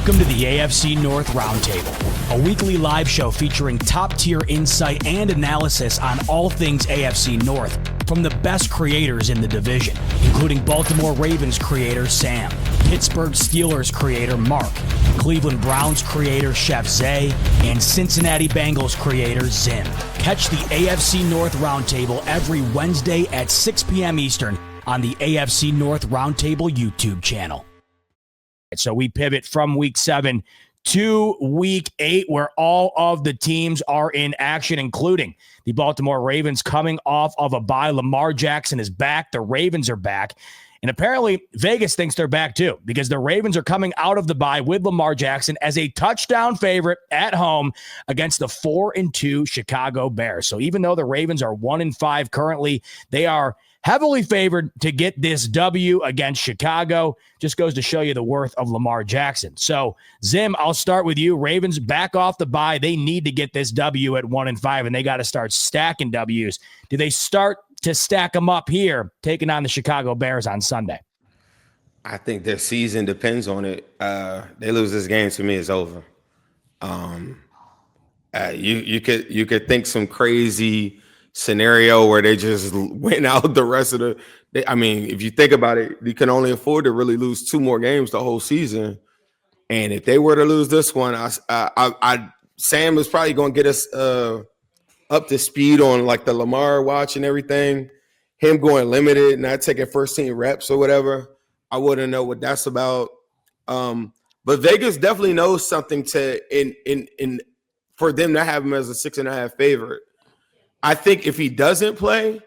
Welcome to the AFC North Roundtable, a weekly live show featuring top-tier insight and analysis on all things AFC North from the best creators in the division, including Baltimore Ravens creator Sam, Pittsburgh Steelers creator Mark, Cleveland Browns creator Chef Zay, and Cincinnati Bengals creator Zim. Catch the AFC North Roundtable every Wednesday at 6 p.m. Eastern on the AFC North Roundtable YouTube channel. So we pivot from week 7 to week 8, where all of the teams are in action, including the Baltimore Ravens coming off of a bye. Lamar Jackson is back. The Ravens are back. And apparently Vegas thinks they're back too, because the Ravens are coming out of the bye with Lamar Jackson as a touchdown favorite at home against the 4-2 Chicago Bears. So even though the Ravens are 1-5 currently, they are heavily favored to get this W against Chicago. Just goes to show you the worth of Lamar Jackson. So, Zim, I'll start with you. Ravens back off the bye. They need to get this W at 1-5, and they got to start stacking Ws. Do they start to stack them up here, taking on the Chicago Bears on Sunday? I think their season depends on it. They lose this game, to me, it's over. You could think some crazy scenario where they just went out the rest of the day. I mean, if you think about it, you can only afford to really lose 2 more games the whole season. And if they were to lose this one, Sam is probably going to get us up to speed on like the Lamar watch and everything. Him going limited, not taking first team reps or whatever. I wouldn't know what that's about. But Vegas definitely knows something in for them to have him as a 6.5 favorite. I think if he doesn't play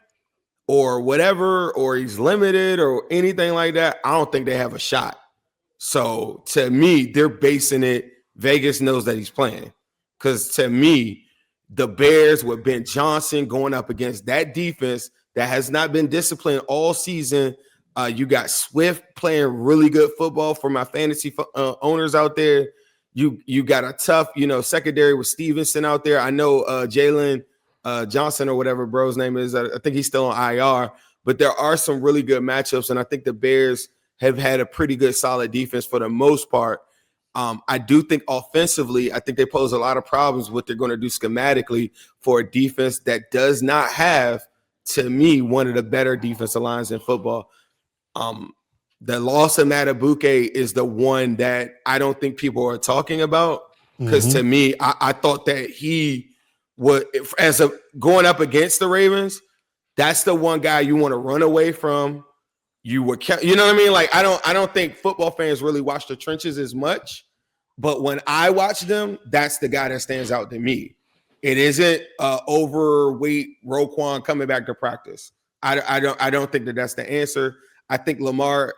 or whatever, or he's limited or anything like that, I don't think they have a shot. So to me, they're basing it. Vegas knows that he's playing. Because to me, the Bears with Ben Johnson going up against that defense that has not been disciplined all season. You got Swift playing really good football for my fantasy owners out there. You got a tough, secondary with Stevenson out there. I know Jalen Johnson or whatever bro's name is. I think he's still on IR, but there are some really good matchups, and I think the Bears have had a pretty good, solid defense for the most part. I do think offensively, I think they pose a lot of problems what they're going to do schematically for a defense that does not have, to me, one of the better defensive lines in football. The loss of Matabuke is the one that I don't think people are talking about, because to me, I thought that he would, going up against the Ravens, that's the one guy you want to run away from. You know what I mean? Like, I don't think football fans really watch the trenches as much, but when I watch them, that's the guy that stands out to me. It isn't overweight Roquan coming back to practice. I don't think that that's the answer. I think Lamar,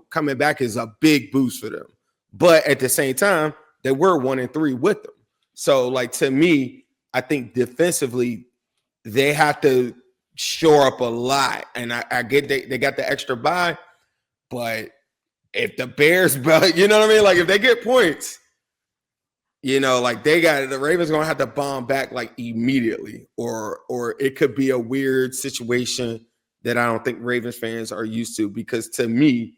coming back is a big boost for them. But at the same time, they were 1-3 with them. So, like, to me, I think defensively, they have to shore up a lot. And I get they got the extra bye, but if the Bears, you know what I mean? Like, if they get points, like the Ravens going to have to bomb back like immediately, or it could be a weird situation that I don't think Ravens fans are used to, because to me,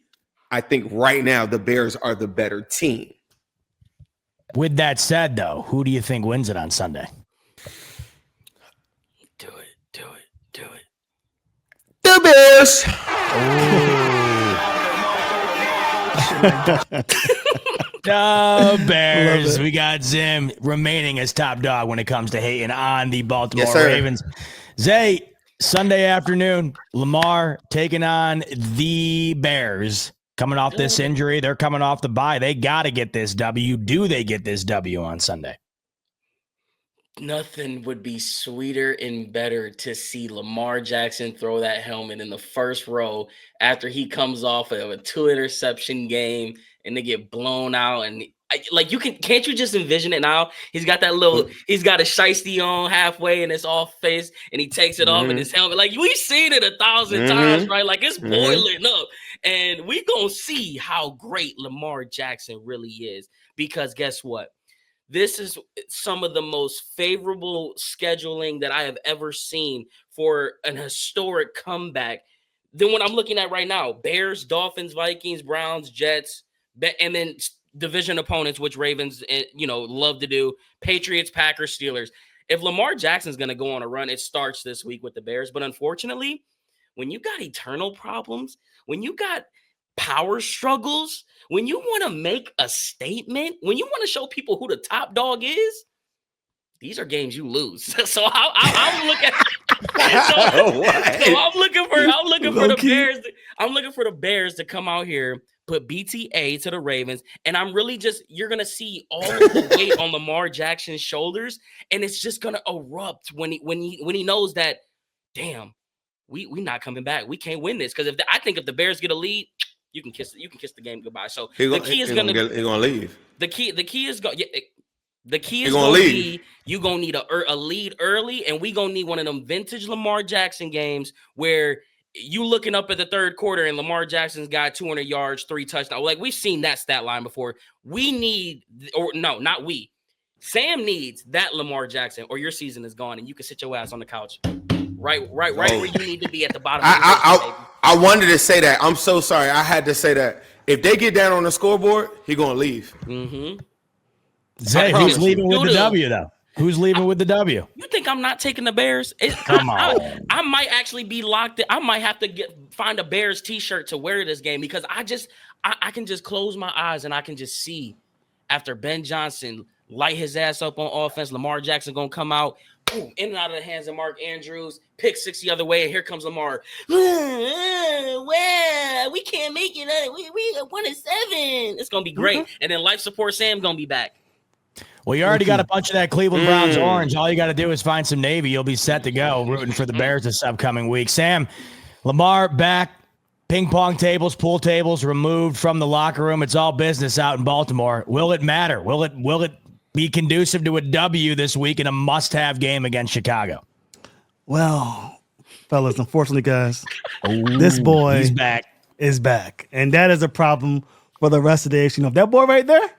I think right now the Bears are the better team. With that said, though, who do you think wins it on Sunday? Do it. The Bears. The Bears. We got Zim remaining as top dog when it comes to hating on the Baltimore Ravens. Zay, Sunday afternoon, Lamar taking on the Bears. Coming off this injury, they're coming off the bye. They got to get this W. Do they get this W on Sunday? Nothing would be sweeter and better to see Lamar Jackson throw that helmet in the first row after he comes off of a 2-interception game and they get blown out. And can't you just envision it now? He's got that he's got a shiesty on halfway and it's off face and he takes it off in his helmet. Like, we've seen it 1,000 times, right? Like, it's boiling up, and we gonna see how great Lamar Jackson really is, because guess what? This is some of the most favorable scheduling that I have ever seen for an historic comeback than what I'm looking at right now. Bears, Dolphins, Vikings, Browns, Jets, and then division opponents, which Ravens, love to do. Patriots, Packers, Steelers. If Lamar Jackson's going to go on a run, it starts this week with the Bears. But unfortunately, when you got eternal problems, when you got power struggles, when you want to make a statement, when you want to show people who the top dog is, these are games you lose. So I'm looking. I'm looking for the Bears. I'm looking for the Bears to come out here, put BTA to the Ravens, and I'm really you're gonna see all of the weight on Lamar Jackson's shoulders, and it's just gonna erupt when he knows that, damn, we not coming back. We can't win this because I think if the Bears get a lead, you can kiss the game goodbye. So the key is gonna leave. The key is going. The key is going to be you going to need a lead early, and we going to need one of them vintage Lamar Jackson games where you looking up at the third quarter and Lamar Jackson's got 200 yards, 3 touchdowns. Like, we've seen that stat line before. Sam needs that Lamar Jackson, or your season is gone, and you can sit your ass on the couch right where you need to be at the bottom. I wanted to say that. I'm so sorry. I had to say that. If they get down on the scoreboard, he going to leave. Mm-hmm. Zay, who's leaving with the W, though? Who's leaving with the W? You think I'm not taking the Bears? Come on. I might actually be locked in. I might have to find a Bears t-shirt to wear this game because I can just close my eyes and I can just see after Ben Johnson light his ass up on offense, Lamar Jackson going to come out, boom, in and out of the hands of Mark Andrews, pick 6 the other way, and here comes Lamar. Well, we can't make it. We 1-7. It's going to be great. Mm-hmm. And then life support Sam going to be back. Well, you already got a bunch of that Cleveland Browns orange. All you got to do is find some Navy. You'll be set to go, rooting for the Bears this upcoming week. Sam, Lamar back, ping pong tables, pool tables removed from the locker room. It's all business out in Baltimore. Will it matter? Will it be conducive to a W this week in a must-have game against Chicago? Well, fellas, unfortunately, guys, this boy is back. And that is a problem for the rest of the AFC North. That boy right there,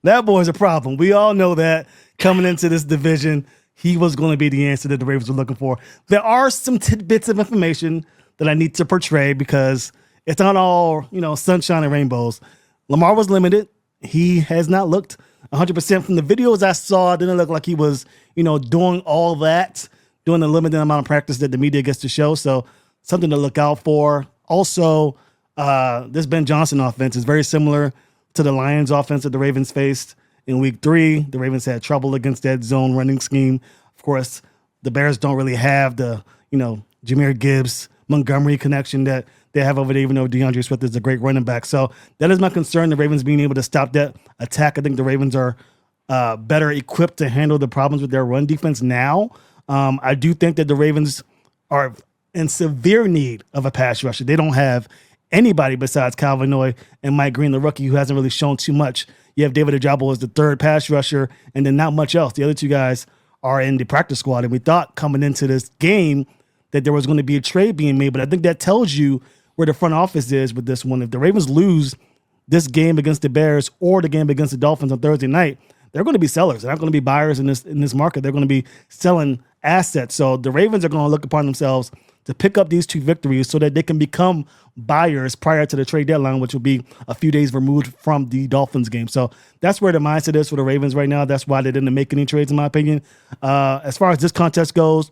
that boy's a problem. We all know that coming into this division, he was going to be the answer that the Ravens were looking for. There are some tidbits of information that I need to portray because it's not all, sunshine and rainbows. Lamar was limited. He has not looked 100% from the videos I saw. It didn't look like he was, doing all that, doing the limited amount of practice that the media gets to show. So something to look out for. Also, this Ben Johnson offense is very similar to the Lions offense that the Ravens faced in week 3. The Ravens had trouble against that zone running scheme. Of course, the Bears don't really have the, Jahmyr Gibbs, Montgomery connection that they have over there, even though DeAndre Swift is a great running back. So that is my concern, the Ravens being able to stop that attack. I think the Ravens are better equipped to handle the problems with their run defense now. I do think that the Ravens are in severe need of a pass rusher. They don't have anybody besides Calvin Noy and Mike Green, the rookie, who hasn't really shown too much. You have David Ojabo as the third pass rusher, and then not much else. The other 2 guys are in the practice squad, and we thought coming into this game that there was going to be a trade being made, but I think that tells you where the front office is with this one. If the Ravens lose this game against the Bears or the game against the Dolphins on Thursday night, they're going to be sellers. They're not going to be buyers in this market. They're going to be selling assets. So the Ravens are going to look upon themselves to pick up these 2 victories so that they can become buyers prior to the trade deadline, which will be a few days removed from the Dolphins game. So that's where the mindset is for the Ravens right now. That's why they didn't make any trades, in my opinion. As far as this contest goes,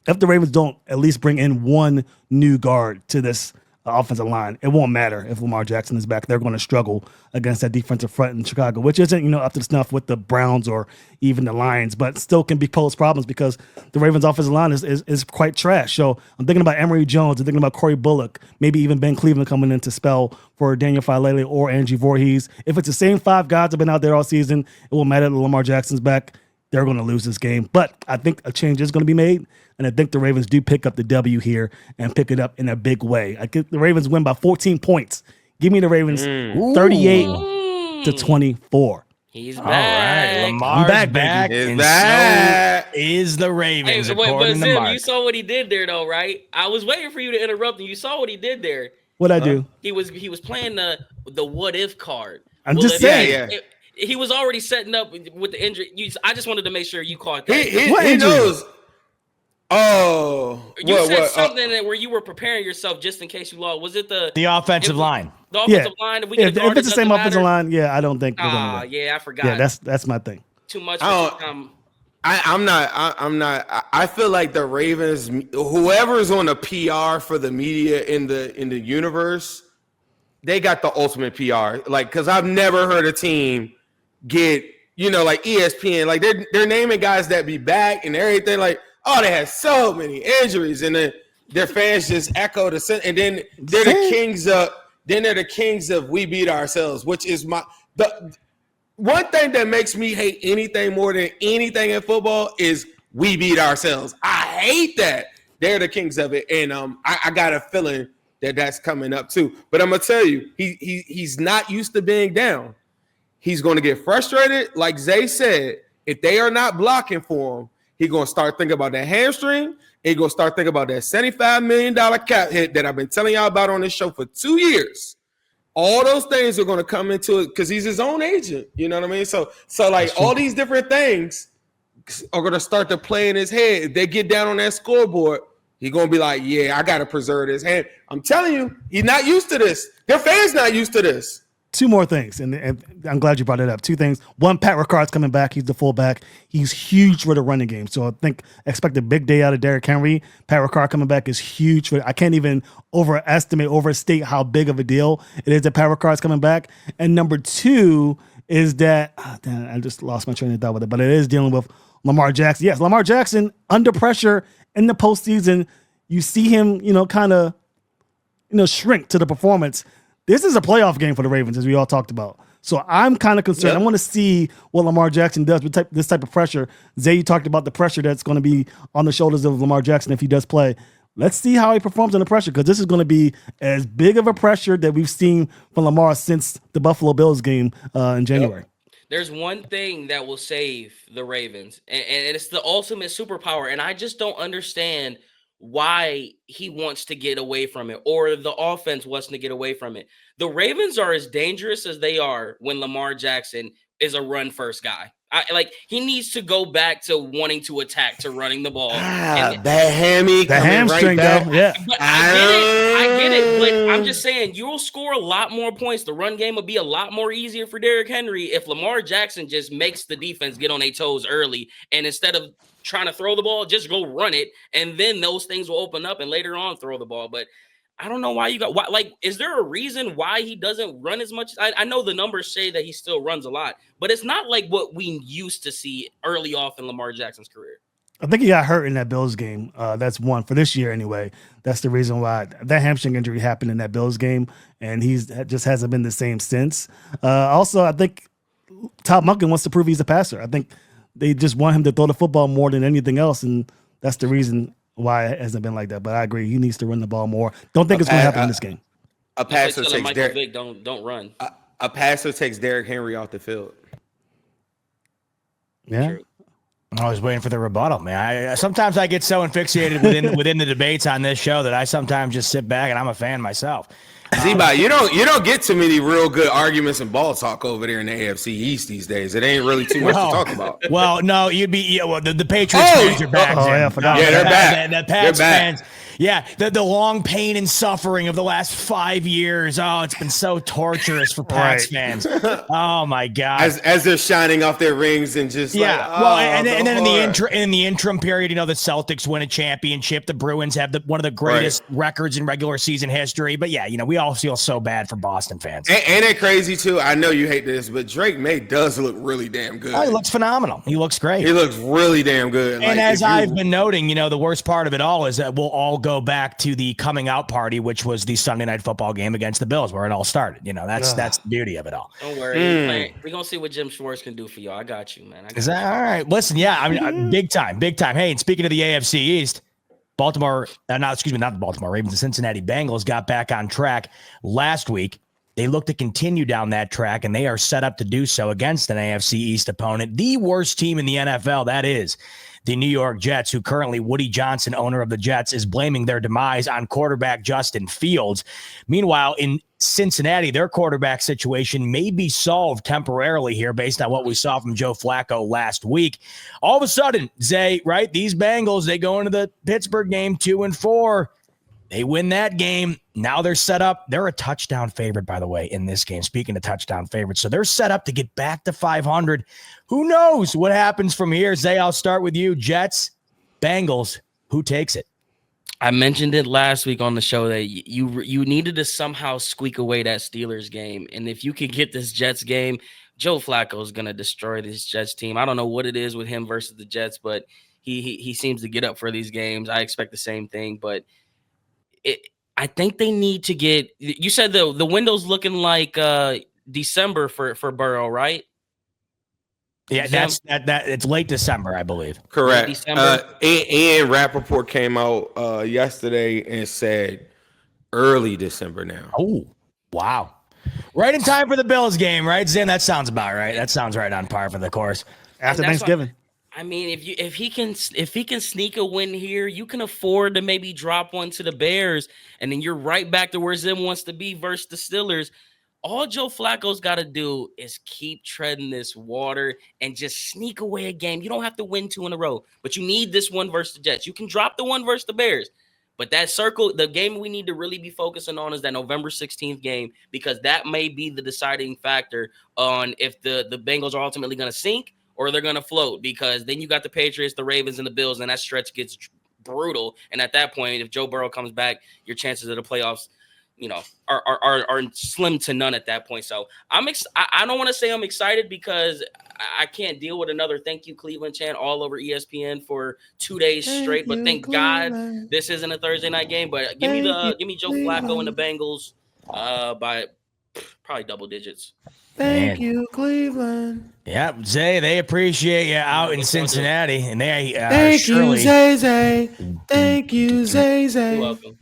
if the Ravens don't at least bring in 1 new guard to this offensive line, it won't matter if Lamar Jackson is back. They're going to struggle against that defensive front in Chicago, which isn't, up to snuff with the Browns or even the Lions, but still can pose problems because the Ravens offensive line is quite trash. So I'm thinking about Emory Jones. I'm thinking about Corey Bullock, maybe even Ben Cleveland coming in to spell for Daniel Falele or Angie Voorhees. If it's the same 5 guys that have been out there all season, it won't matter that Lamar Jackson's back. They're going to lose this game. But I think a change is going to be made, and I think the Ravens do pick up the W here and pick it up in a big way. I think the Ravens win by 14 points. Give me the Ravens 38-24. He's back. All right, Lamar's back, and so is the Ravens, according to Mark. You saw what he did there, though, right? I was waiting for you to interrupt, and you saw what he did there. What'd I do? He was playing the what if card. I'm just saying. He was already setting up with the injury. I just wanted to make sure you caught that. He knows. Oh, You said something where you were preparing yourself just in case you lost. Was it the offensive line? The offensive line. If we if it's the same offensive line, yeah, I don't think we're gonna win. Yeah, I forgot. Yeah, that's my thing. Too much. I'm not. I feel like the Ravens, whoever's on the PR for the media in the universe, they got the ultimate PR. Like, because I've never heard a team get, like ESPN, like they're naming guys that be back and everything. Like, oh, they had so many injuries, and then their fans just echo and then they're the kings of. Then they're the kings of we beat ourselves, which is the one thing that makes me hate anything more than anything in football is we beat ourselves. I hate that. They're the kings of it, and I got a feeling that that's coming up too. But I'm gonna tell you, he's not used to being down. He's going to get frustrated, like Zay said. If they are not blocking for him, he's going to start thinking about that hamstring. He's going to start thinking about that $75 million cap hit that I've been telling y'all about on this show for 2 years. All those things are going to come into it because he's his own agent. You know what I mean? So like all these different things are going to start to play in his head. If they get down on that scoreboard, he's going to be like, yeah, I got to preserve this hand. I'm telling you, he's not used to this. Their fans not used to this. Two more things, and I'm glad you brought it up. Two things. One, Pat Ricard's coming back. He's the fullback. He's huge for the running game. So I expect a big day out of Derrick Henry. Pat Ricard coming back is huge. I can't even overstate how big of a deal it is that Pat Ricard's coming back. And number two is that, I just lost my train of thought with it, but it is dealing with Lamar Jackson. Yes, Lamar Jackson under pressure in the postseason. You see him, kind of, shrink to the performance. This is a playoff game for the Ravens, as we all talked about. So I'm kind of concerned. Yep. I want to see what Lamar Jackson does with this type of pressure. Zay, you talked about the pressure that's going to be on the shoulders of Lamar Jackson if he does play. Let's see how he performs under pressure, because this is going to be as big of a pressure that we've seen from Lamar since the Buffalo Bills game in January. Yep. There's one thing that will save the Ravens, and it's the ultimate superpower, and I just don't understand why he wants to get away from it, or the offense wants to get away from it. The Ravens are as dangerous as they are when Lamar Jackson is a run first guy. He needs to go back to wanting to attack, to running the ball. That hammy, the hamstring, right though. Yeah, but I get it. But I'm just saying, you'll score a lot more points. The run game will be a lot more easier for Derrick Henry if Lamar Jackson just makes the defense get on their toes early, and instead of trying to throw the ball, just go run it, and then those things will open up, and later on throw the ball. But I don't know why is there a reason why he doesn't run as much? I know the numbers say that he still runs a lot, but it's not like what we used to see early off in Lamar Jackson's career. I think he got hurt in that Bills game. That's one for this year anyway. That's the reason why that hamstring injury happened in that Bills game, and he's just hasn't been the same since. Also, I think Todd Monken wants to prove he's a passer. I think they just want him to throw the football more than anything else, and that's the reason why it hasn't been like that. But I agree, he needs to run the ball more. Don't think it's going to happen in this game. A passer takes Vick, don't run. A passer takes Derrick Henry off the field. Yeah. True. I was waiting for the rebuttal, man. Sometimes I get so asphyxiated within the debates on this show that I sometimes just sit back, and I'm a fan myself. Z-Bot, you don't get too many real good arguments and ball talk over there in the AFC East these days. It ain't really too much to talk about. Well, no, the Patriots fans are back. They're back. The Pats fans. Yeah, the long pain and suffering of the last 5 years. Oh, it's been so torturous for Pats fans. Oh my God! As they're shining off their rings and just and then in the interim period, the Celtics win a championship. The Bruins have one of the greatest records in regular season history. But yeah, we all feel so bad for Boston fans. Ain't it crazy too? I know you hate this, but Drake May does look really damn good. Oh, he looks phenomenal. He looks great. He looks really damn good. And as I've been noting, the worst part of it all is that we'll all go back to the coming out party, which was the Sunday night football game against the Bills, where it all started. That's the beauty of it all. Don't worry. We're going to see what Jim Schwartz can do for y'all. I got you, man. Is that all right? Listen, big time. Hey, and speaking of the AFC East, not the Baltimore Ravens, the Cincinnati Bengals got back on track last week They look to continue down that track, and they are set up to do so against an AFC East opponent. The worst team in the NFL, that is the New York Jets, who currently Woody Johnson, owner of the Jets, is blaming their demise on quarterback Justin Fields. Meanwhile, in Cincinnati, their quarterback situation may be solved temporarily here based on what we saw from Joe Flacco last week. All of a sudden, Zay, right, these Bengals, they go into the Pittsburgh game 2-4. They win that game. Now they're set up. They're a touchdown favorite, by the way, in this game. Speaking of touchdown favorites. So they're set up to get back to 500. Who knows what happens from here? Zay, I'll start with you. Jets, Bengals, who takes it? I mentioned it last week on the show that you needed to somehow squeak away that Steelers game. And if you could get this Jets game, Joe Flacco is going to destroy this Jets team. I don't know what it is with him versus the Jets, but he seems to get up for these games. I expect the same thing, but I think they need to get. You said the window's looking like December for Burrow, right? Yeah, that it's late December, I believe. Correct. December. Ian Rappaport came out yesterday and said early December now. Oh, wow. Right in time for the Bills game, right, Zim? That sounds about right. That sounds right on par for the course. After Thanksgiving. I mean, if he can sneak a win here, you can afford to maybe drop one to the Bears, and then you're right back to where Zim wants to be versus the Steelers. All Joe Flacco's got to do is keep treading this water and just sneak away a game. You don't have to win 2 in a row, but you need this one versus the Jets. You can drop the one versus the Bears, but that circle, the game we need to really be focusing on is that November 16th game, because that may be the deciding factor on if the Bengals are ultimately going to sink or they're going to float, because then you got the Patriots, the Ravens, and the Bills, and that stretch gets brutal. And at that point, if Joe Burrow comes back, your chances of the playoffs, are slim to none at that point. So I don't want to say I'm excited, because I can't deal with another "Thank You Cleveland" chant all over ESPN for 2 days straight. But thank God this isn't a Thursday night game. But give me Joe Flacco and the Bengals by probably double digits. Thank you, Cleveland. Yeah, Zay, they appreciate you out in Cincinnati, and they thank you, Zay. Thank you, Zay. You're welcome.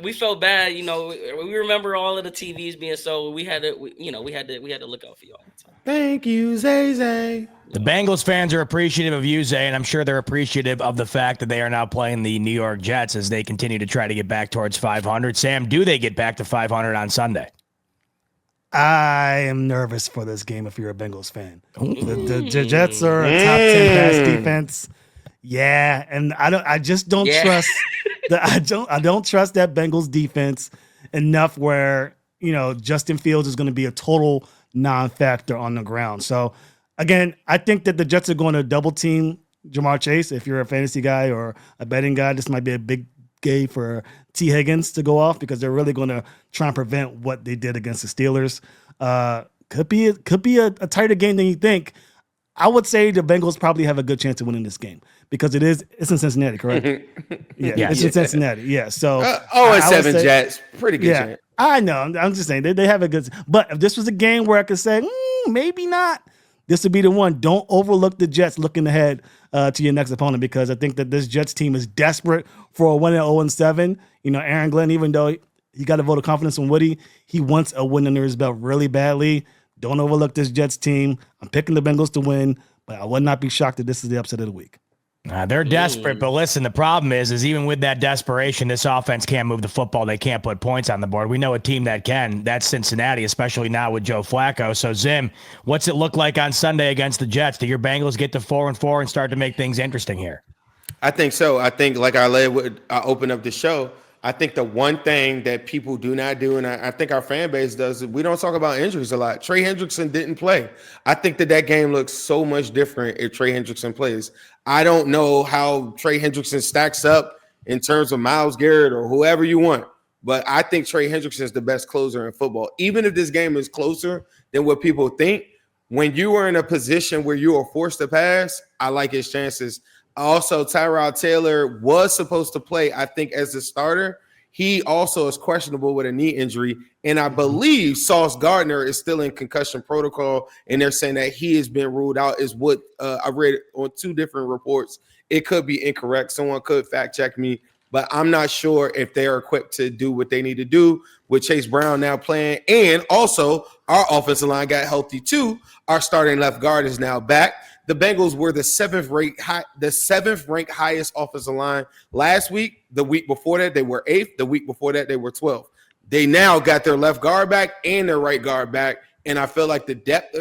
We felt bad, we remember all of the TVs being sold. We had to look out for y'all. Thank you, Zay. The Bengals fans are appreciative of you, Zay, and I'm sure they're appreciative of the fact that they are now playing the New York Jets as they continue to try to get back towards 500. Sam, do they get back to 500 on Sunday? I am nervous for this game if you're a Bengals fan. The Jets are a top 10 pass defense. Yeah, and I just don't trust I don't trust that Bengals defense enough where, Justin Fields is going to be a total non-factor on the ground. So again, I think that the Jets are going to double team Jamar Chase. If you're a fantasy guy or a betting guy, this might be a big game for T. Higgins to go off, because they're really going to try and prevent what they did against the Steelers. Could be a tighter game than you think. I would say the Bengals probably have a good chance of winning this game, because it's in Cincinnati, correct? It's in Cincinnati. Yeah. So 0-7 Jets, pretty good chance. I know. I'm just saying they have a good. But if this was a game where I could say maybe not, this would be the one. Don't overlook the Jets looking ahead to your next opponent, because I think that this Jets team is desperate for a win at 0-7. Aaron Glenn, even though he got a vote of confidence from Woody, he wants a win under his belt really badly. Don't overlook this Jets team. I'm picking the Bengals to win, but I would not be shocked if this is the upset of the week. They're desperate, but listen, the problem is even with that desperation, this offense can't move the football. They can't put points on the board. We know a team that can. That's Cincinnati, especially now with Joe Flacco. So, Zim, what's it look like on Sunday against the Jets? Do your Bengals get to 4-4 and start to make things interesting here? I think so. I think, like I open up the show, I think the one thing that people do not do, and I think our fan base does, we don't talk about injuries a lot. Trey Hendrickson didn't play. I think that game looks so much different if Trey Hendrickson plays. I don't know how Trey Hendrickson stacks up in terms of Myles Garrett or whoever you want, but I think Trey Hendrickson is the best closer in football. Even if this game is closer than what people think, when you are in a position where you are forced to pass, I like his chances. Also, Tyrod Taylor was supposed to play, I think, as a starter. He also is questionable with a knee injury. And I believe Sauce Gardner is still in concussion protocol. And they're saying that he has been ruled out, is what I read on 2 different reports. It could be incorrect. Someone could fact check me. but I'm not sure if they're equipped to do what they need to do with Chase Brown now playing. And also, our offensive line got healthy too. Our starting left guard is now back. The Bengals were the seventh ranked highest offensive line last week. The week before that, they were 8th. The week before that, they were 12th. They now got their left guard back and their right guard back. And I feel like the depth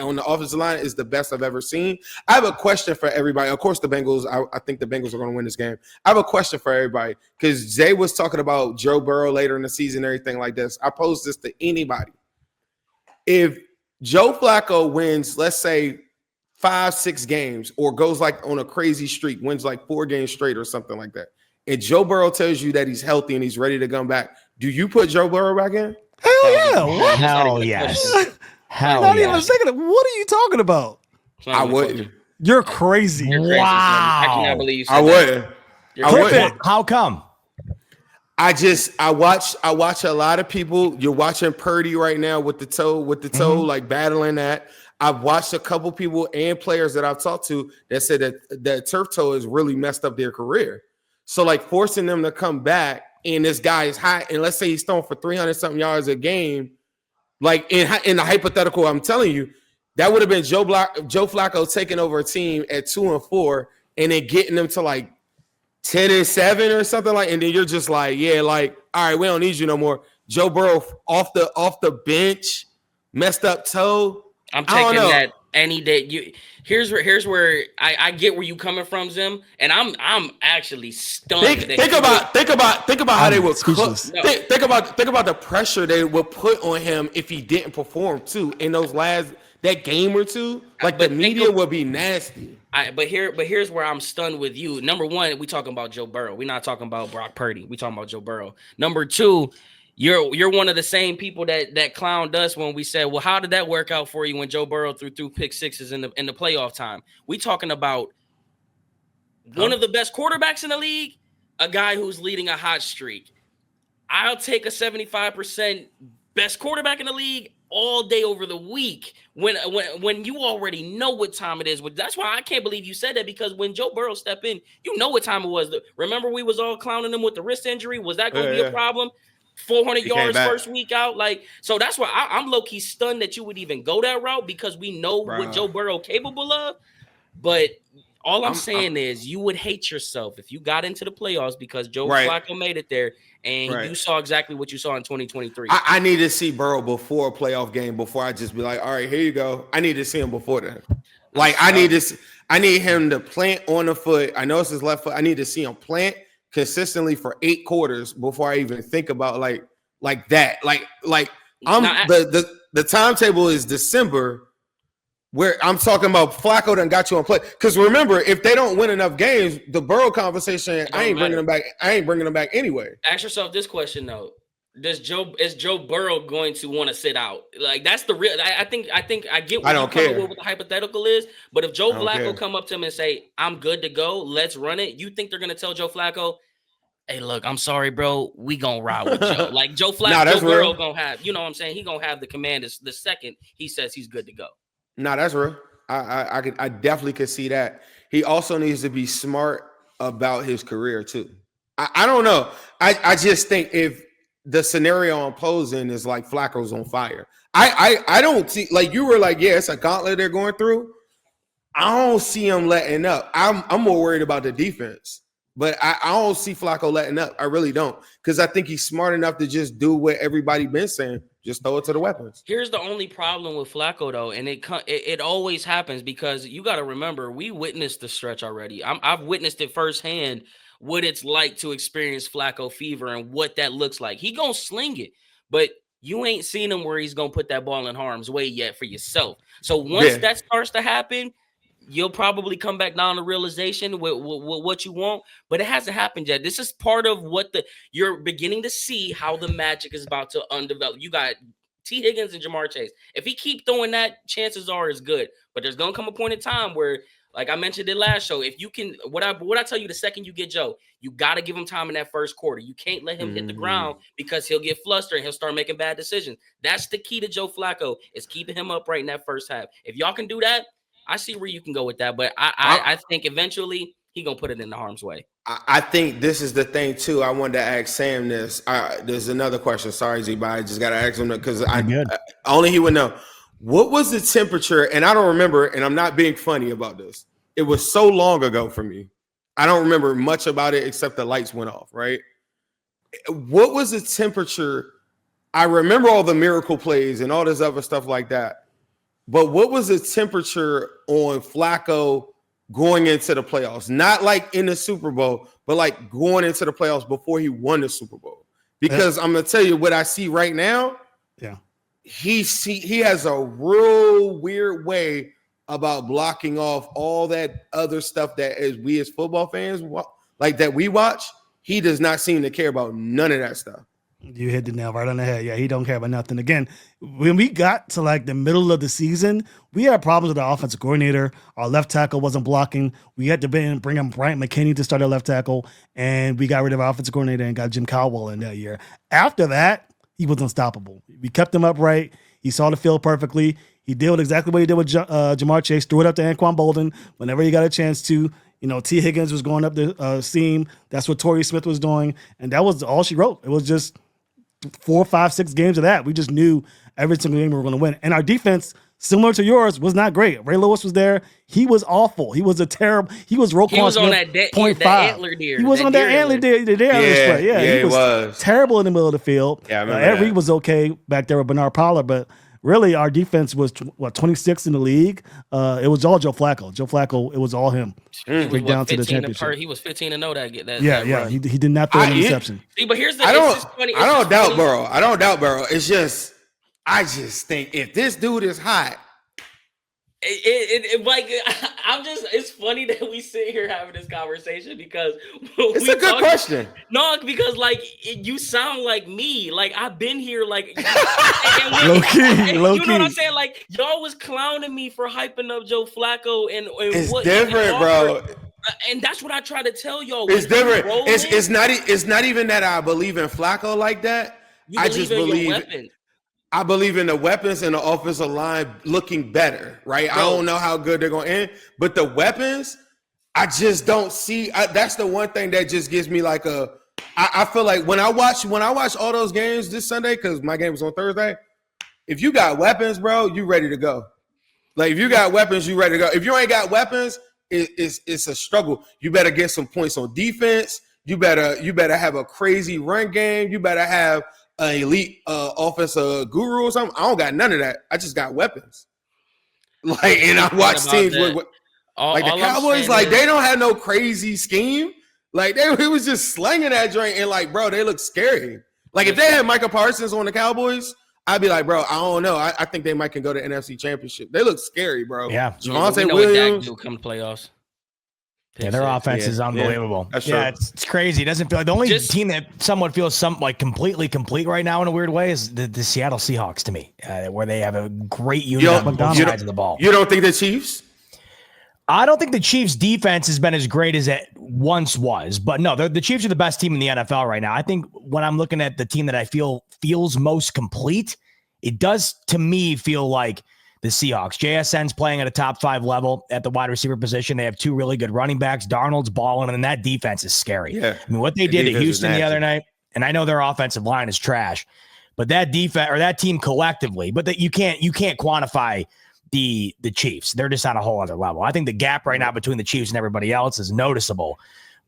on the offensive line is the best I've ever seen. I have a question for everybody. Of course, the Bengals, I think the Bengals are going to win this game. I have a question for everybody because Zay was talking about Joe Burrow later in the season and everything like this. I pose this to anybody. If Joe Flacco wins, let's say, 5-6 games or goes like on a crazy streak, wins like 4 games straight or something like that, and Joe Burrow tells you that he's healthy and he's ready to come back, do you put Joe Burrow back in? Hell yeah. What? Hell yes. Hell Not yes. even thinking of, what are you talking about? I wouldn't. You're crazy. You're crazy. Wow. I cannot believe you said I that. wouldn't. You're I crazy. wouldn't. How come? I watch a lot of people. You're watching Purdy right now with the toe, like battling that. I've watched a couple people and players that I've talked to that said that turf toe has really messed up their career. So like forcing them to come back and this guy is hot, and let's say he's throwing for 300 something yards a game, like in the hypothetical, I'm telling you, that would have been Joe Flacco taking over a team at 2-4 and then getting them to like 10-7 or something like, and then you're just like, yeah, like, all right, we don't need you no more. Joe Burrow off the bench, messed up toe. I'm taking that any day. Here's where I get where you coming from, Zim, and I'm actually stunned. Think about how they would cook. speechless. Think about the pressure they would put on him if he didn't perform too in those that game or two. Like the media would be nasty. But here's where I'm stunned with you. Number one, we talking about Joe Burrow. We're not talking about Brock Purdy. We talking about Joe Burrow. Number two, you're one of the same people that clowned us when we said, well, how did that work out for you when Joe Burrow threw pick sixes in the playoff time? We talking about one of the best quarterbacks in the league, a guy who's leading a hot streak. I'll take a 75% best quarterback in the league all day over the week when you already know what time it is. That's why I can't believe you said that, because when Joe Burrow stepped in, you know what time it was. Remember we was all clowning him with the wrist injury. Was that going to be a problem? 400 yards first week out. So that's why I'm low-key stunned that you would even go that route, because we know what Joe Burrow capable of. But all I'm saying is you would hate yourself if you got into the playoffs because Joe Flacco made it there and you saw exactly what you saw in 2023. I need to see Burrow before a playoff game before I just be like, all right, here you go. I need to see him before that. Like I need him to plant on the foot. I know it's his left foot. I need to see him plant consistently for 8 quarters before I even think about like that. The timetable is December, where I'm talking about Flacco done got you on play. Because remember, if they don't win enough games, the Burrow conversation, I ain't bringing them back. I ain't bringing them back anyway. Ask yourself this question though: is Joe Burrow going to want to sit out? Like that's the real. I think I get what you're coming with what the hypothetical is. But if Joe Flacco come up to him and say, "I'm good to go, let's run it," you think they're gonna tell Joe Flacco, "Hey, look, I'm sorry, bro. We gonna ride with Joe." Like Joe Flacco, Joe Burrow gonna have, you know what I'm saying? He gonna have the command the second he says he's good to go. No, that's real. I definitely could see that. He also needs to be smart about his career too. I don't know. I just think if the scenario I'm posing is like Flacco's on fire, I don't see, like you were like, yeah, it's a gauntlet they're going through. I don't see him letting up. I'm more worried about the defense. But I don't see Flacco letting up. I really don't, because I think he's smart enough to just do what everybody been saying. Just throw it to the weapons. Here's the only problem with Flacco, though, and it always happens, because you got to remember, we witnessed the stretch already. I've witnessed it firsthand, what it's like to experience Flacco fever and what that looks like. He gonna sling it, but you ain't seen him where he's gonna put that ball in harm's way yet for yourself. So once that starts to happen, you'll probably come back down to realization with what you want, but it hasn't happened yet. This is part of what you're beginning to see how the magic is about to undevelop. You got T. Higgins and Jamar Chase. If he keep throwing that, chances are it's good. But there's gonna come a point in time where, like I mentioned it last show, if you can, what I tell you, the second you get Joe, you got to give him time in that first quarter. You can't let him hit the ground, because he'll get flustered and he'll start making bad decisions. That's the key to Joe Flacco, is keeping him upright in that first half. If y'all can do that, I see where you can go with that, but I think eventually he gonna put it in the harm's way. I think this is the thing too. I wanted to ask Sam this. There's another question. Sorry, Z, but I just got to ask him because only he would know. What was the temperature? And I don't remember, and I'm not being funny about this. It was so long ago for me. I don't remember much about it except the lights went off, right? What was the temperature? I remember all the miracle plays and all this other stuff like that. But what was the temperature on Flacco going into the playoffs? Not like in the Super Bowl, but like going into the playoffs before he won the Super Bowl. Because I'm going to tell you what I see right now. Yeah. He has a real weird way about blocking off all that other stuff that we as football fans like that we watch. He does not seem to care about none of that stuff. You hit the nail right on the head. Yeah, he don't care about nothing. Again, when we got to like the middle of the season, we had problems with the offensive coordinator. Our left tackle wasn't blocking. We had to bring in Bryant McKinney to start our left tackle, and we got rid of our offensive coordinator and got Jim Caldwell in that year. After that, he was unstoppable. We kept him upright. He saw the field perfectly. He did exactly what he did with Jamar Chase, threw it up to Anquan Bolden whenever he got a chance to. You know, T. Higgins was going up the seam. That's what Torrey Smith was doing, and that was all she wrote. It was just 4, 5, 6 games of that. We just knew every single game we were going to win. And our defense, similar to yours, was not great. Ray Lewis was there. He was awful. He was he was Roquan Smith. He was on that antler deer. He was on that antler deer. Yeah, he was terrible in the middle of the field. Yeah, I remember Ed Reed was okay back there with Bernard Pollard, but really our defense was 26th in the league. It was all Joe Flacco. It was all him. Down to the championship. He was 15-0 that Yeah. He did not throw an interception. See, but here's the. I don't doubt Burrow. It's just I just think if this dude is hot. It's funny that we sit here having this conversation because it's a good question. No, because you sound like me. Like I've been here, like low key. You know what I'm saying? Like y'all was clowning me for hyping up Joe Flacco and it's different, bro. And that's what I try to tell y'all. It's different. It's not even that I believe in Flacco like that. I just believe. I believe in the weapons and the offensive line looking better, right? Bro. I don't know how good they're going to end, but the weapons, I just don't see. That's the one thing that just gives me like I feel like when I watch all those games this Sunday, because my game was on Thursday, if you got weapons, bro, you ready to go. Like if you got weapons, you ready to go. If you ain't got weapons, it's a struggle. You better get some points on defense. You better have a crazy run game. You better have an elite offensive guru or something. I don't got none of that. I just got weapons. And I watch teams with the Cowboys. They don't have no crazy scheme. It was just slinging that joint and bro, they look scary. If they had Micah Parsons on the Cowboys, I'd be like, bro, I don't know. I think they might can go to NFC Championship. They look scary, bro. Yeah, Javonte Williams will come playoffs. Yeah, their offense is unbelievable. Yeah, it's crazy. It doesn't feel like the only team that somewhat feels completely complete right now in a weird way is the Seattle Seahawks to me, where they have a great unit on both sides of the ball. You don't think the Chiefs? I don't think the Chiefs' defense has been as great as it once was, but no, the Chiefs are the best team in the NFL right now. I think when I'm looking at the team that I feel feels most complete, it does to me feel like the Seahawks. JSN's playing at a top 5 level at the wide receiver position. They have 2 really good running backs. Darnold's balling, and that defense is scary. Yeah. I mean, what they did to Houston the other night, and I know their offensive line is trash, but that defense or that team collectively, but you can't quantify the Chiefs. They're just on a whole other level. I think the gap right now between the Chiefs and everybody else is noticeable.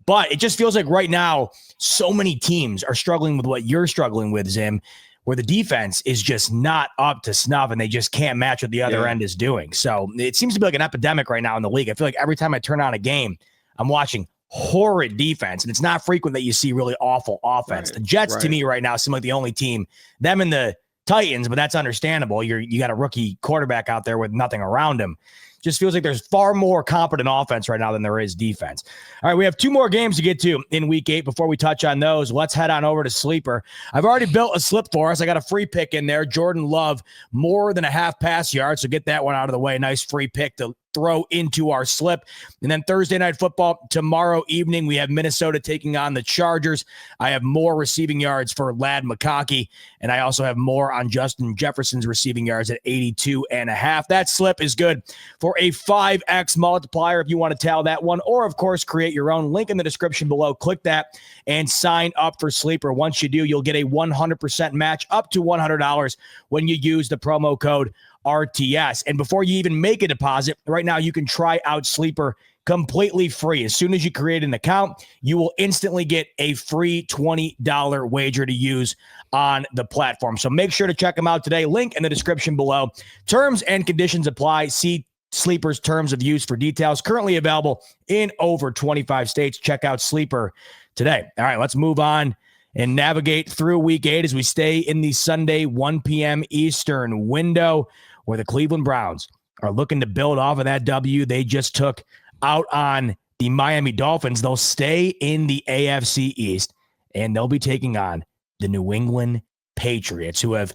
But it just feels like right now, so many teams are struggling with what you're struggling with, Zim, where the defense is just not up to snuff and they just can't match what the other end is doing. So it seems to be like an epidemic right now in the league. I feel like every time I turn on a game, I'm watching horrid defense, and it's not frequent that you see really awful offense. The Jets to me right now seem like the only team, them and the Titans, but that's understandable. You got a rookie quarterback out there with nothing around him. Just feels like there's far more competent offense right now than there is defense. All right, we have 2 more games to get to in week 8. Before we touch on those, let's head on over to Sleeper. I've already built a slip for us. I got a free pick in there. Jordan Love, more than a half pass yard. So get that one out of the way. Nice free pick to throw into our slip. And then Thursday Night Football tomorrow evening, we have Minnesota taking on the Chargers. I have more receiving yards for Lad McConkey, and I also have more on Justin Jefferson's receiving yards at 82.5. That slip is good for a 5x multiplier if you want to tally that one, or of course, create your own. Link in the description below. Click that and sign up for Sleeper. Once you do, you'll get a 100% match up to $100 when you use the promo code RTS. And before you even make a deposit, right now you can try out Sleeper completely free. As soon as you create an account, you will instantly get a free $20 wager to use on the platform. So make sure to check them out today. Link in the description below. Terms and conditions apply. See Sleeper's terms of use for details. Currently available in over 25 states. Check out Sleeper today. All right, let's move on and navigate through week 8 as we stay in the Sunday 1 p.m. Eastern window, where the Cleveland Browns are looking to build off of that W they just took out on the Miami Dolphins. They'll stay in the AFC East, and they'll be taking on the New England Patriots, who have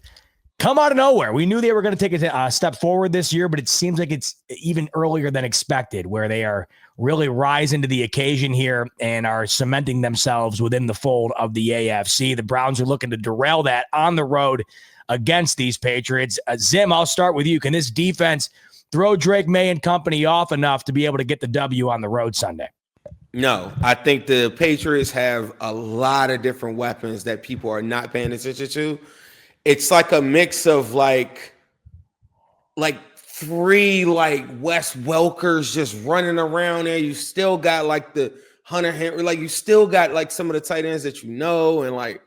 come out of nowhere. We knew they were going to take a step forward this year, but it seems like it's even earlier than expected, where they are really rising to the occasion here and are cementing themselves within the fold of the AFC. The Browns are looking to derail that on the road against these Patriots. Zim, I'll start with you. Can this defense throw Drake May and company off enough to be able to get the W on the road Sunday? No, I think the Patriots have a lot of different weapons that people are not paying attention to. It's like a mix of like 3 like Wes Welkers just running around there. You still got like the Hunter Henry, like you still got like some of the tight ends that you know, and like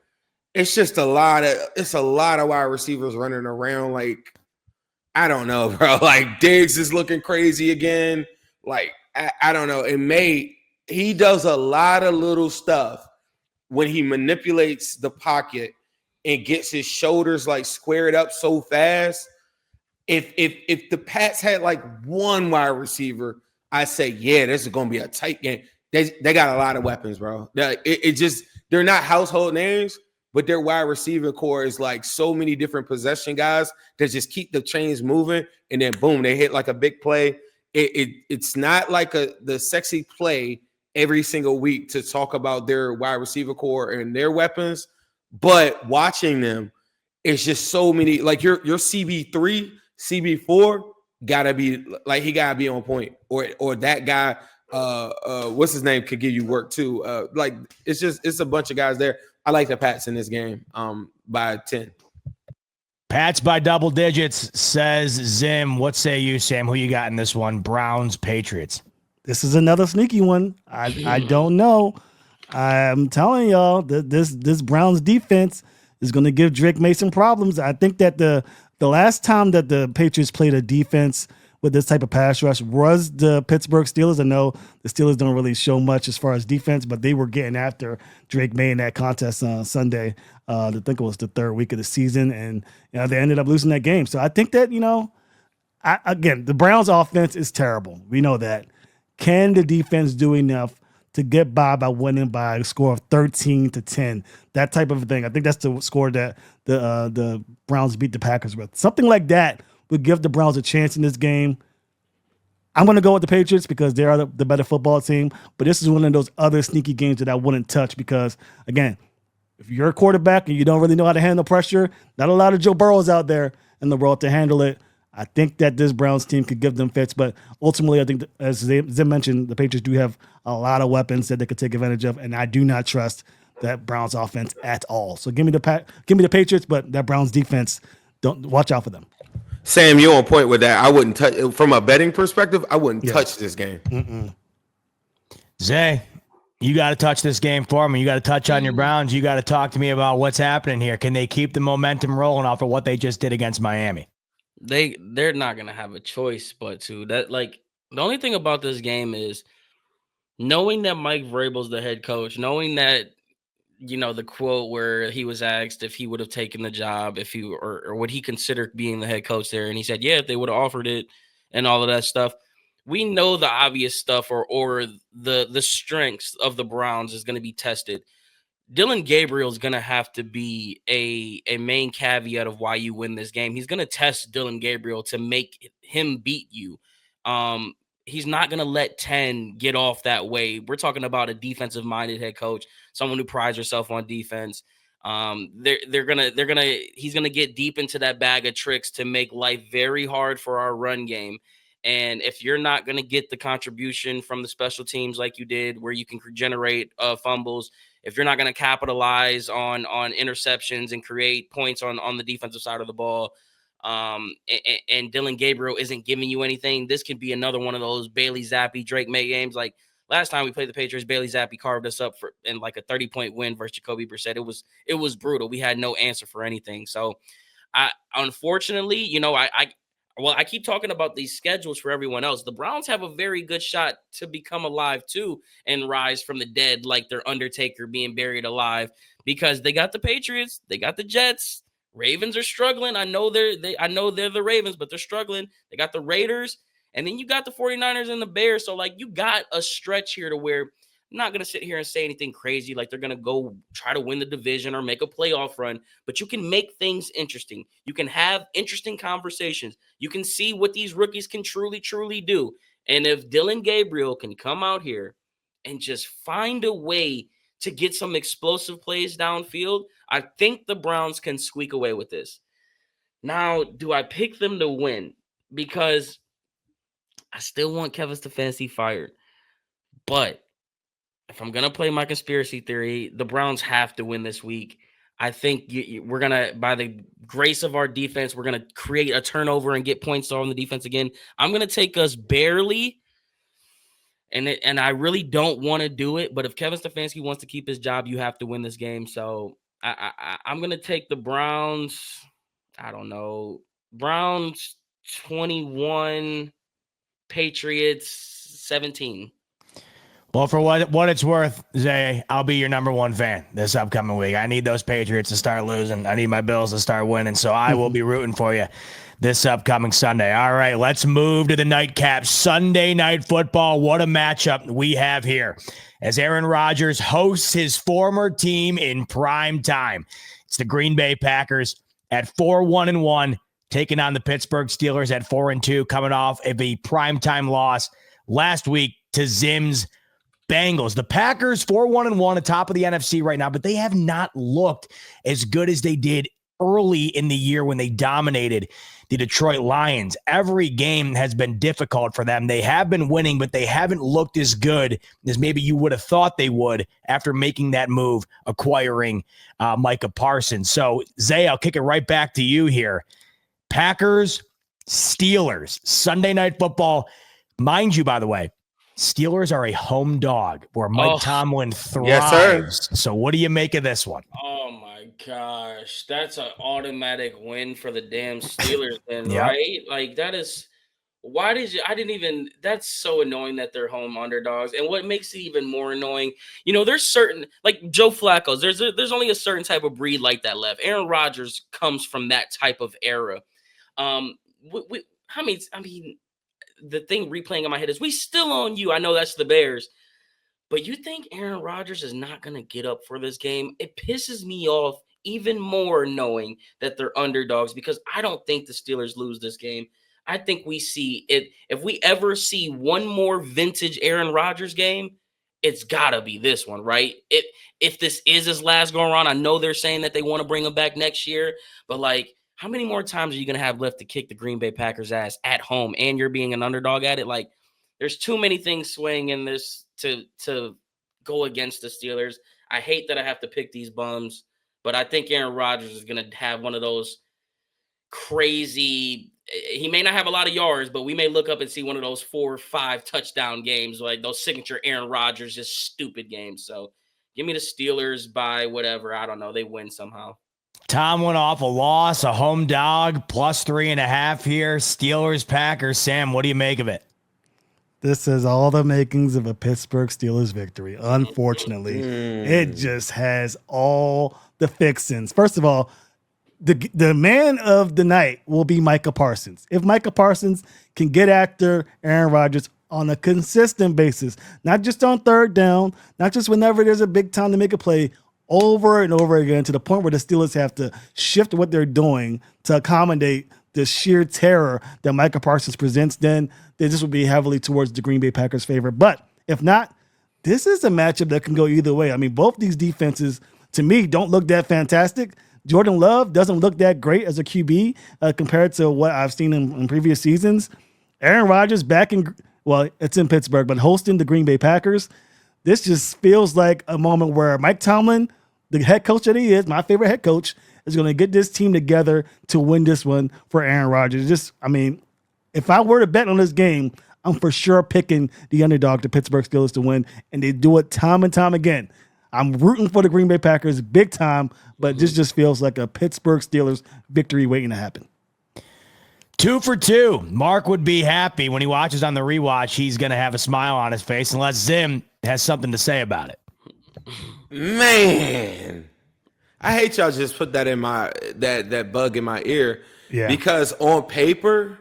it's just a lot of wide receivers running around. Like, I don't know, bro. Like Diggs is looking crazy again. Like, I don't know. He does a lot of little stuff when he manipulates the pocket and gets his shoulders like squared up so fast. If the Pats had like one wide receiver, I say, yeah, this is gonna be a tight game. They got a lot of weapons, bro. They're not household names, but their wide receiver core is like so many different possession guys that just keep the chains moving, and then boom, they hit like a big play. It's not like the sexy play every single week to talk about their wide receiver core and their weapons. But watching them, it's just so many. Like your CB3, CB4 gotta be like he gotta be on point, or that guy. What's his name could give you work too. Like it's a bunch of guys there. I like the Pats in this game. By 10. Pats by double digits, says Zim. What say you, Sam? Who you got in this one? Browns, Patriots. This is another sneaky one. I don't know. I'm telling y'all that this Browns defense is going to give Drake Mason problems. I think that the last time that the Patriots played a defense with this type of pass rush was the Pittsburgh Steelers. I know the Steelers don't really show much as far as defense, but they were getting after Drake May in that contest on Sunday. I think it was the 3rd week of the season, and they ended up losing that game. So I think that again, the Browns offense is terrible. We know that. Can the defense do enough to get by winning by a score of 13-10? That type of thing. I think that's the score that the Browns beat the Packers with. Something like that would give the Browns a chance in this game. I'm going to go with the Patriots because they are the better football team, but this is one of those other sneaky games that I wouldn't touch because, again, if you're a quarterback and you don't really know how to handle pressure, not a lot of Joe Burrows out there in the world to handle it. I think that this Browns team could give them fits, but ultimately, I think, as Zim mentioned, the Patriots do have a lot of weapons that they could take advantage of, and I do not trust that Browns offense at all. So give me the Patriots, but that Browns defense, don't watch out for them. Sam, you're on point with that. I wouldn't touch from a betting perspective. I wouldn't touch this game. Zay, you got to touch this game for me. You got to touch on your Browns. You got to talk to me about what's happening here. Can they keep the momentum rolling off of what they just did against Miami? They're not gonna have a choice but to. That, like, the only thing about this game is knowing that Mike Vrabel's the head coach, knowing that, the quote where he was asked if he would have taken the job if he or would he consider being the head coach there, and he said yeah, if they would have offered it and all of that stuff. We know the obvious stuff or the strengths of the Browns is going to be tested. Dylan Gabriel is going to have to be a main caveat of why you win this game. He's going to test Dylan Gabriel to make him beat you. he's not going to let 10 get off that way. We're talking about a defensive-minded head coach, someone who prides herself on defense. He's gonna get deep into that bag of tricks to make life very hard for our run game. And if you're not gonna get the contribution from the special teams like you did, where you can generate fumbles, if you're not gonna capitalize on interceptions and create points on the defensive side of the ball, and Dylan Gabriel isn't giving you anything, this could be another one of those Bailey Zappi, Drake May games. Like last time we played the Patriots, Bailey Zappi carved us up in like a 30-point win versus Jacoby Brissett. It was brutal. We had no answer for anything. So unfortunately, I keep talking about these schedules for everyone else. The Browns have a very good shot to become alive too and rise from the dead like their Undertaker being buried alive, because they got the Patriots, they got the Jets. Ravens are struggling. I know they're the Ravens, but they're struggling. They got the Raiders, and then you got the 49ers and the Bears. So, like, you got a stretch here to where I'm not going to sit here and say anything crazy like they're going to go try to win the division or make a playoff run, but you can make things interesting. You can have interesting conversations. You can see what these rookies can truly, truly do. And if Dylan Gabriel can come out here and just find a way to get some explosive plays downfield, I think the Browns can squeak away with this. Now, do I pick them to win? Because I still want Kevin Stefanski fired. But if I'm going to play my conspiracy theory, the Browns have to win this week. I think we're going to, by the grace of our defense, we're going to create a turnover and get points on the defense again. I'm going to take us barely. And I really don't want to do it, but if Kevin Stefanski wants to keep his job, you have to win this game. So I'm going to take the Browns. I don't know. Browns 21, Patriots 17. Well, for what it's worth, Zay, I'll be your number one fan this upcoming week. I need those Patriots to start losing. I need my Bills to start winning, so I will be rooting for you this upcoming Sunday. All right, let's move to the nightcap. Sunday Night Football. What a matchup we have here as Aaron Rodgers hosts his former team in prime time. It's the Green Bay Packers at 4-1-1, taking on the Pittsburgh Steelers at 4-2, coming off of a primetime loss last week to Zim's Bengals. The Packers 4-1-1 atop of the NFC right now, but they have not looked as good as they did early in the year when they dominated the Detroit Lions. Every game has been difficult for them. They have been winning, but they haven't looked as good as maybe you would have thought they would after making that move, acquiring Micah Parsons. So, Zay, I'll kick it right back to you here. Packers, Steelers, Sunday Night Football. Mind you, by the way, Steelers are a home dog where Mike Tomlin thrives. Yes, sir. So what do you make of this one? Oh, my gosh. That's an automatic win for the damn Steelers then, Yep. Right? Like, that is – that's so annoying that they're home underdogs. And what makes it even more annoying, there's certain – like Joe Flacco's, there's only a certain type of breed like that left. Aaron Rodgers comes from that type of era. The thing replaying in my head is we still own you. I know that's the Bears, but you think Aaron Rodgers is not going to get up for this game? It pisses me off even more knowing that they're underdogs, because I don't think the Steelers lose this game. I think we see it. If we ever see one more vintage Aaron Rodgers game, it's gotta be this one, right? If this is his last go around, I know they're saying that they want to bring him back next year, but like, how many more times are you going to have left to kick the Green Bay Packers ass at home and you're being an underdog at it? Like, there's too many things swaying in this to go against the Steelers. I hate that I have to pick these bums, but I think Aaron Rodgers is going to have one of those crazy – he may not have a lot of yards, but we may look up and see one of those 4 or 5 touchdown games, like those signature Aaron Rodgers, just stupid games. So give me the Steelers by whatever. I don't know. They win somehow. Tom went off a loss, a home dog, plus 3.5 here. Steelers, Packers. Sam, what do you make of it? This is all the makings of a Pittsburgh Steelers victory. Unfortunately, it just has all the fixings. First of all, the man of the night will be Micah Parsons. If Micah Parsons can get after Aaron Rodgers on a consistent basis, not just on third down, not just whenever there's a big time to make a play, over and over again, to the point where the Steelers have to shift what they're doing to accommodate the sheer terror that Micah Parsons presents, then this would be heavily towards the Green Bay Packers' favor. But if not, this is a matchup that can go either way. I mean, both these defenses, to me, don't look that fantastic. Jordan Love doesn't look that great as a QB compared to what I've seen in previous seasons. Aaron Rodgers back in, well, it's in Pittsburgh, but hosting the Green Bay Packers. This just feels like a moment where Mike Tomlin, the head coach that he is, my favorite head coach, is going to get this team together to win this one for Aaron Rodgers. If I were to bet on this game, I'm for sure picking the underdog, the Pittsburgh Steelers, to win, and they do it time and time again. I'm rooting for the Green Bay Packers big time, but this just feels like a Pittsburgh Steelers victory waiting to happen. 2 for 2. Mark would be happy when he watches on the rewatch. He's going to have a smile on his face unless Zim has something to say about it. Man, I hate y'all just put that in my that bug in my ear. Yeah. Because on paper,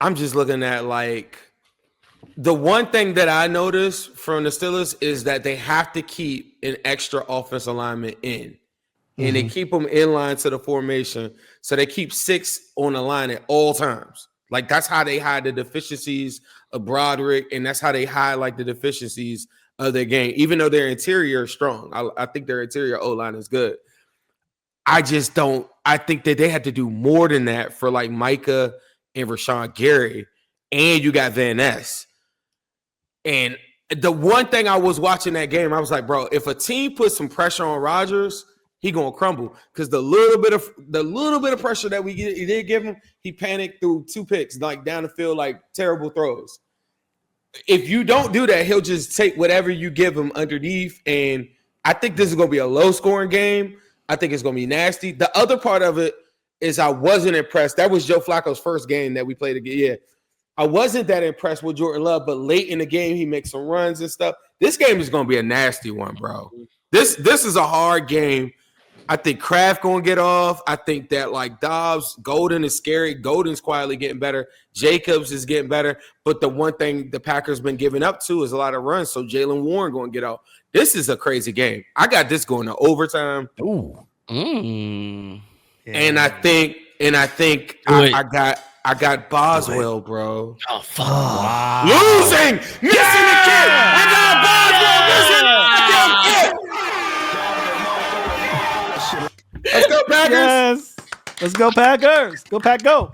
I'm just looking at like the one thing that I noticed from the Steelers is that they have to keep an extra offensive lineman in. And they keep them in line to the formation. So they keep 6 on the line at all times. Like that's how they hide the deficiencies of Broderick, and that's how they highlight the deficiencies of their game, even though their interior is strong. I think their interior O-line is good. I think that they had to do more than that for like Micah and Rashawn Gary, and you got Van Ness. And the one thing I was watching that game, I was like, bro, if a team puts some pressure on Rodgers, he gonna crumble. Because the little bit of pressure that he did give him, he panicked through 2 picks, like down the field, like terrible throws. If you don't do that, he'll just take whatever you give him underneath. And I think this is gonna be a low-scoring game. I think it's gonna be nasty. The other part of it is I wasn't impressed. That was Joe Flacco's first game that we played again. Yeah. I wasn't that impressed with Jordan Love, but late in the game, he makes some runs and stuff. This game is going to be a nasty one, bro. This is a hard game. I think Kraft going to get off. I think that, like, Dobbs, Golden is scary. Golden's quietly getting better. Jacobs is getting better. But the one thing the Packers been giving up to is a lot of runs, so Jalen Warren going to get out. This is a crazy game. I got this going to overtime. Ooh. And I think I got Boswell, bro. Oh, fuck. Wow. Losing! Missing the kid! I got Boswell missing! Let's go, Packers! Yes. Let's go, Packers. Go, Pack, go.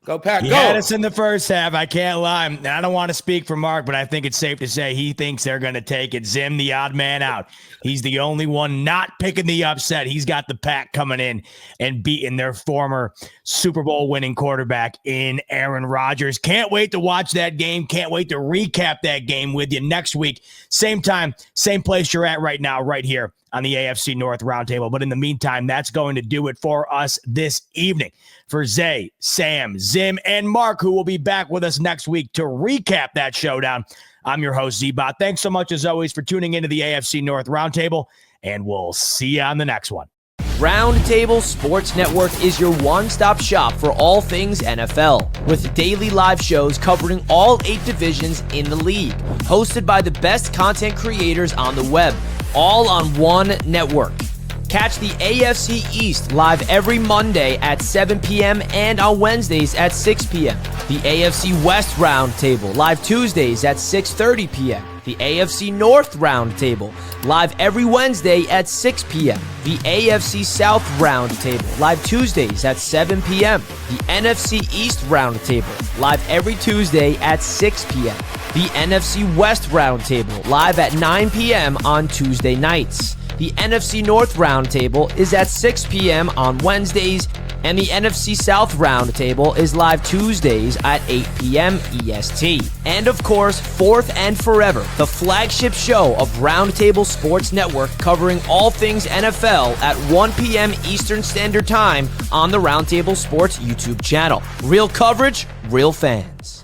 Go, Pack, He go. had us in the first half. I can't lie. And I don't want to speak for Mark, but I think it's safe to say he thinks they're going to take it. Zim, the odd man out. He's the only one not picking the upset. He's got the Pack coming in and beating their former Super Bowl winning quarterback in Aaron Rodgers. Can't wait to watch that game. Can't wait to recap that game with you next week. Same time, same place you're at right now, right here on the AFC North Roundtable. But in the meantime, that's going to do it for us this evening. For Zay, Sam, Zim, and Mark, who will be back with us next week to recap that showdown, I'm your host, Z-Bot. Thanks so much, as always, for tuning into the AFC North Roundtable, and we'll see you on the next one. Roundtable Sports Network is your one-stop shop for all things NFL, with daily live shows covering all 8 divisions in the league, hosted by the best content creators on the web, all on one network. Catch the AFC East live every Monday at 7 p.m. and on Wednesdays at 6 p.m. The AFC West Roundtable live Tuesdays at 6:30 p.m. The AFC North Roundtable live every Wednesday at 6 p.m. The AFC South Roundtable live Tuesdays at 7 p.m. The NFC East Roundtable live every Tuesday at 6 p.m. The NFC West Roundtable live at 9 p.m. on Tuesday nights. The NFC North Roundtable is at 6 p.m. on Wednesdays, and the NFC South Roundtable is live Tuesdays at 8 p.m. EST. And of course, fourth and forever, the flagship show of Roundtable Sports Network, covering all things NFL at 1 p.m. Eastern Standard Time on the Roundtable Sports YouTube channel. Real coverage, real fans.